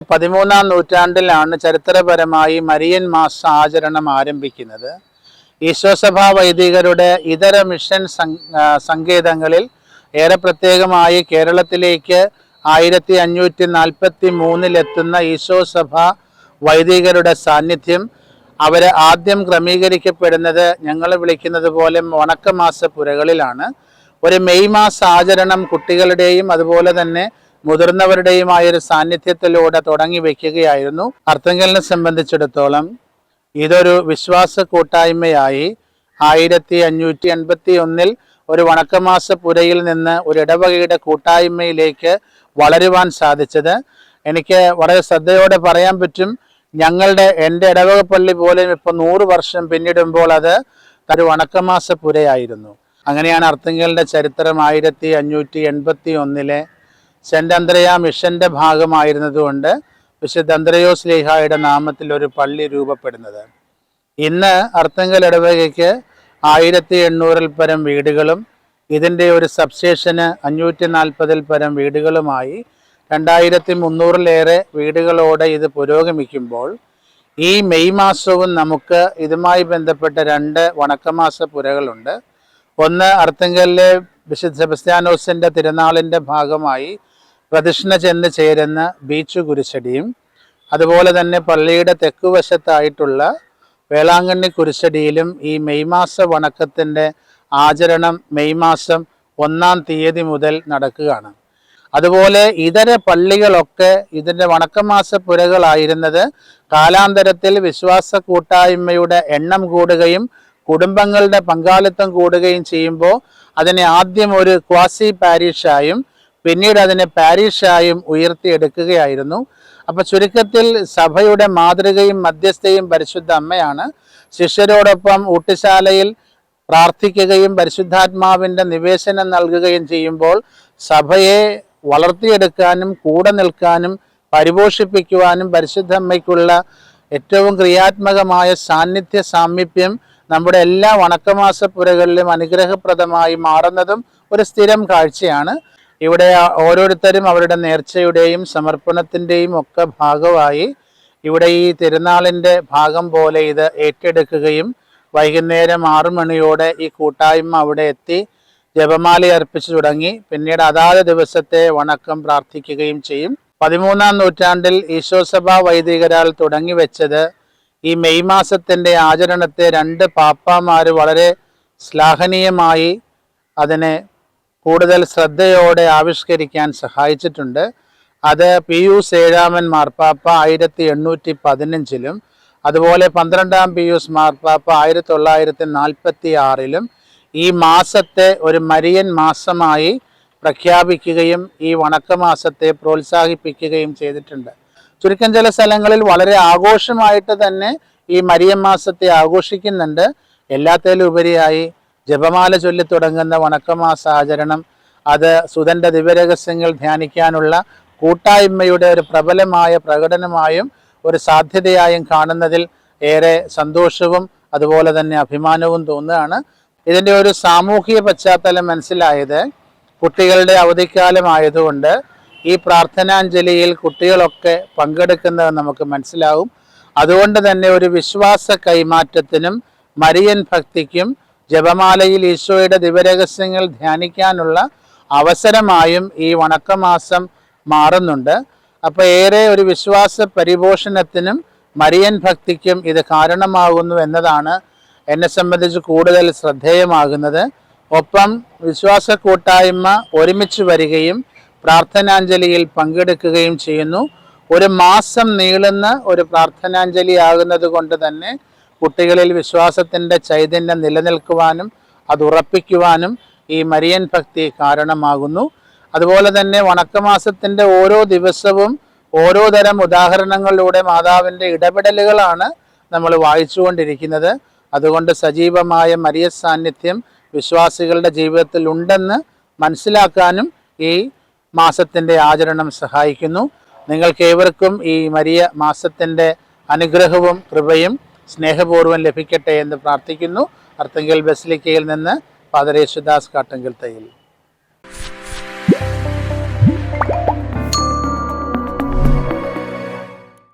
13-ാം നൂറ്റാണ്ടിലാണ് ചരിത്രപരമായി മരിയൻ മാസ ആചരണം ആരംഭിക്കുന്നത്. ഈശോസഭാ വൈദികരുടെ ഇതര മിഷൻ സങ്കേതങ്ങളിൽ ഏറെ പ്രത്യേകമായി കേരളത്തിലേക്ക് 1543 ഈശോസഭ വൈദികരുടെ സാന്നിധ്യം അവരെ ആദ്യം ക്രമീകരിക്കപ്പെടുന്നത് ഞങ്ങൾ വിളിക്കുന്നത് പോലെ വണക്കമാസ പുരകളിലാണ്. ഒരു മെയ് മാസ ആചരണം കുട്ടികളുടെയും അതുപോലെ തന്നെ മുതിർന്നവരുടെയുമായൊരു സാന്നിധ്യത്തിലൂടെ തുടങ്ങി വയ്ക്കുകയായിരുന്നു. അർത്തുങ്കലിനെ സംബന്ധിച്ചിടത്തോളം ഇതൊരു വിശ്വാസ കൂട്ടായ്മയായി 1581 ഒരു വണക്കമാസ പുരയിൽ നിന്ന് ഒരു ഇടവകയുടെ കൂട്ടായ്മയിലേക്ക് വളരുവാൻ സാധിച്ചത് എനിക്ക് വളരെ ശ്രദ്ധയോടെ പറയാൻ പറ്റും. എൻ്റെ ഇടവക പള്ളി പോലും ഇപ്പോൾ 100 വർഷം പിന്നിടുമ്പോൾ അത് ഒരു വണക്കമാസ പുരയായിരുന്നു. അങ്ങനെയാണ് അർത്തുങ്കലിൻ്റെ ചരിത്രം 1581 സെന്റ് അന്ത്രയ മിഷന്റെ ഭാഗമായിരുന്നതുകൊണ്ട് വിശുദ്ധ അന്ത്രയോസ് ലീഹായുടെ നാമത്തിൽ ഒരു പള്ളി രൂപപ്പെടുന്നത്. ഇന്ന് അർത്തുങ്കൽ ഇടവകയ്ക്ക് 1800 പരം വീടുകളും ഇതിൻ്റെ ഒരു സബ്സ്റ്റേഷന് 540 പരം വീടുകളുമായി 2300 വീടുകളോടെ ഇത് പുരോഗമിക്കുമ്പോൾ ഈ മെയ് മാസവും നമുക്ക് ഇതുമായി ബന്ധപ്പെട്ട 2 വണക്കമാസ പുരകളുണ്ട്. ഒന്ന് അർത്തുങ്കലിലെ വിശുദ്ധ സെബസ്ത്യാനോസിൻ്റെ തിരുനാളിൻ്റെ ഭാഗമായി പ്രദക്ഷിണ ചെന്ന് ചേരുന്ന ബീച്ച് കുരിശടിയും അതുപോലെ തന്നെ പള്ളിയുടെ തെക്കുവശത്തായിട്ടുള്ള വേളാങ്കണ്ണി കുരിശടിയിലും ഈ മെയ് മാസ വണക്കത്തിൻ്റെ ആചരണം മെയ് മാസം 1-ാം തീയതി മുതൽ നടക്കുകയാണ്. അതുപോലെ ഇതര പള്ളികളൊക്കെ ഇതിൻ്റെ വണക്കമാസ പുരകളായിരുന്നത് കാലാന്തരത്തിൽ വിശ്വാസ കൂട്ടായ്മയുടെ എണ്ണം കൂടുകയും കുടുംബങ്ങളുടെ പങ്കാളിത്തം കൂടുകയും ചെയ്യുമ്പോൾ അതിനെ ആദ്യം ഒരു ക്വാസി പാരിഷായും പിന്നീട് അതിനെ പാരിഷായും ഉയർത്തിയെടുക്കുകയായിരുന്നു. അപ്പോൾ ചുരുക്കത്തിൽ സഭയുടെ മാതൃകയും മധ്യസ്ഥയും പരിശുദ്ധ അമ്മയാണ്. ശിഷ്യരോടൊപ്പം ഊട്ടുശാലയിൽ പ്രാർത്ഥിക്കുകയും പരിശുദ്ധാത്മാവിൻ്റെ നിവേശനം നൽകുകയും ചെയ്യുമ്പോൾ സഭയെ വളർത്തിയെടുക്കാനും കൂടെ നിൽക്കാനും പരിപോഷിപ്പിക്കുവാനും പരിശുദ്ധ അമ്മയ്ക്കുള്ള ഏറ്റവും ക്രിയാത്മകമായ സാമീപ്യം നമ്മുടെ എല്ലാ വണക്കമാസ പുരകളിലും അനുഗ്രഹപ്രദമായി മാറുന്നതും ഒരു സ്ഥിരം കാഴ്ചയാണ്. ഇവിടെ ഓരോരുത്തരും അവരുടെ നേർച്ചയുടെയും സമർപ്പണത്തിൻ്റെയും ഒക്കെ ഭാഗമായി ഇവിടെ ഈ തിരുനാളിൻ്റെ ഭാഗം പോലെ ഇത് ഏറ്റെടുക്കുകയും വൈകുന്നേരം 6 മണിയോടെ ഈ കൂട്ടായ്മ അവിടെ എത്തി ജപമാല അർപ്പിച്ചു തുടങ്ങി പിന്നീട് അതാത് ദിവസത്തെ വണക്കം പ്രാർത്ഥിക്കുകയും ചെയ്യും. 13-ാം നൂറ്റാണ്ടിൽ ഈശോസഭാ വൈദികരാൽ തുടങ്ങി വെച്ചത് ഈ മെയ് മാസത്തിൻ്റെ ആചരണത്തെ 2 പാപ്പാമാർ വളരെ ശ്ലാഘനീയമായി അതിനെ കൂടുതൽ ശ്രദ്ധയോടെ ആവിഷ്കരിക്കാൻ സഹായിച്ചിട്ടുണ്ട്. അത് പിയൂസ് 7-ാമൻ മാർപ്പാപ്പ 1815 അതുപോലെ 12-ാം പിയൂസ് മാർപ്പാപ്പ 1946 ഈ മാസത്തെ ഒരു മരിയൻ മാസമായി പ്രഖ്യാപിക്കുകയും ഈ വണക്കമാസത്തെ പ്രോത്സാഹിപ്പിക്കുകയും ചെയ്തിട്ടുണ്ട്. ചുരുക്കം ചില സ്ഥലങ്ങളിൽ വളരെ ആഘോഷമായിട്ട് തന്നെ ഈ മരിയൻ മാസത്തെ ആഘോഷിക്കുന്നുണ്ട്. എല്ലാത്തിലും ഉപരിയായി ജപമാല ചൊല്ലി തുടങ്ങുന്ന വണക്കമാസ ആചരണം അത് സുതൻ്റെ ദിവ്യരഹസ്യങ്ങൾ ധ്യാനിക്കാനുള്ള കൂട്ടായ്മയുടെ ഒരു പ്രബലമായ പ്രകടനമായും ഒരു സാധ്യതയായും കാണുന്നതിൽ ഏറെ സന്തോഷവും അതുപോലെ തന്നെ അഭിമാനവും തോന്നുകയാണ്. ഇതിൻ്റെ ഒരു സാമൂഹിക പശ്ചാത്തലം മനസ്സിലായത് കുട്ടികളുടെ അവധിക്കാലമായതുകൊണ്ട് ഈ പ്രാർത്ഥനാഞ്ജലിയിൽ കുട്ടികളൊക്കെ പങ്കെടുക്കുന്നത് നമുക്ക് മനസ്സിലാവും. അതുകൊണ്ട് തന്നെ ഒരു വിശ്വാസ കൈമാറ്റത്തിനും മരിയൻ ഭക്തിക്കും ജപമാലയിൽ ഈശോയുടെ ദിവ്യരഹസ്യങ്ങൾ ധ്യാനിക്കാനുള്ള അവസരമായും ഈ വണക്കമാസം മാറുന്നുണ്ട്. അപ്പോൾ ഏറെ ഒരു വിശ്വാസ പരിപോഷണത്തിനും മരിയൻ ഭക്തിക്കും ഇത് കാരണമാകുന്നു എന്നതാണ് എന്നെ സംബന്ധിച്ച് കൂടുതൽ ശ്രദ്ധേയമാകുന്നത്. ഒപ്പം വിശ്വാസ കൂട്ടായ്മ ഒരുമിച്ച് വരികയും പ്രാർത്ഥനാഞ്ജലിയിൽ പങ്കെടുക്കുകയും ചെയ്യുന്നു. ഒരു മാസം നീളുന്ന ഒരു പ്രാർത്ഥനാഞ്ജലി ആകുന്നത് കൊണ്ട് തന്നെ കുട്ടികളിൽ വിശ്വാസത്തിൻ്റെ ചൈതന്യം നിലനിൽക്കുവാനും അത് ഉറപ്പിക്കുവാനും ഈ മരിയൻ ഭക്തി കാരണമാകുന്നു. അതുപോലെ തന്നെ വണക്കമാസത്തിൻ്റെ ഓരോ ദിവസവും ഓരോ തരം ഉദാഹരണങ്ങളിലൂടെ മാതാവിൻ്റെ ഇടപെടലുകളാണ് നമ്മൾ വായിച്ചുകൊണ്ടിരിക്കുന്നത്. അതുകൊണ്ട് സജീവമായ മരിയ സാന്നിധ്യം വിശ്വാസികളുടെ ജീവിതത്തിൽ ഉണ്ടെന്ന് മനസ്സിലാക്കാനും ഈ മാസത്തിൻ്റെ ആചരണം സഹായിക്കുന്നു. നിങ്ങൾക്കേവർക്കും ഈ മരിയ മാസത്തിൻ്റെ അനുഗ്രഹവും കൃപയും സ്നേഹപൂർവ്വം ലഭിക്കട്ടെ എന്ന് പ്രാർത്ഥിക്കുന്നു. അർത്തുങ്കൽ ബസിലിക്കയിൽ നിന്ന് ഫാദർ യേശുദാസ് കാട്ടുങ്കൽ തയ്യിൽ.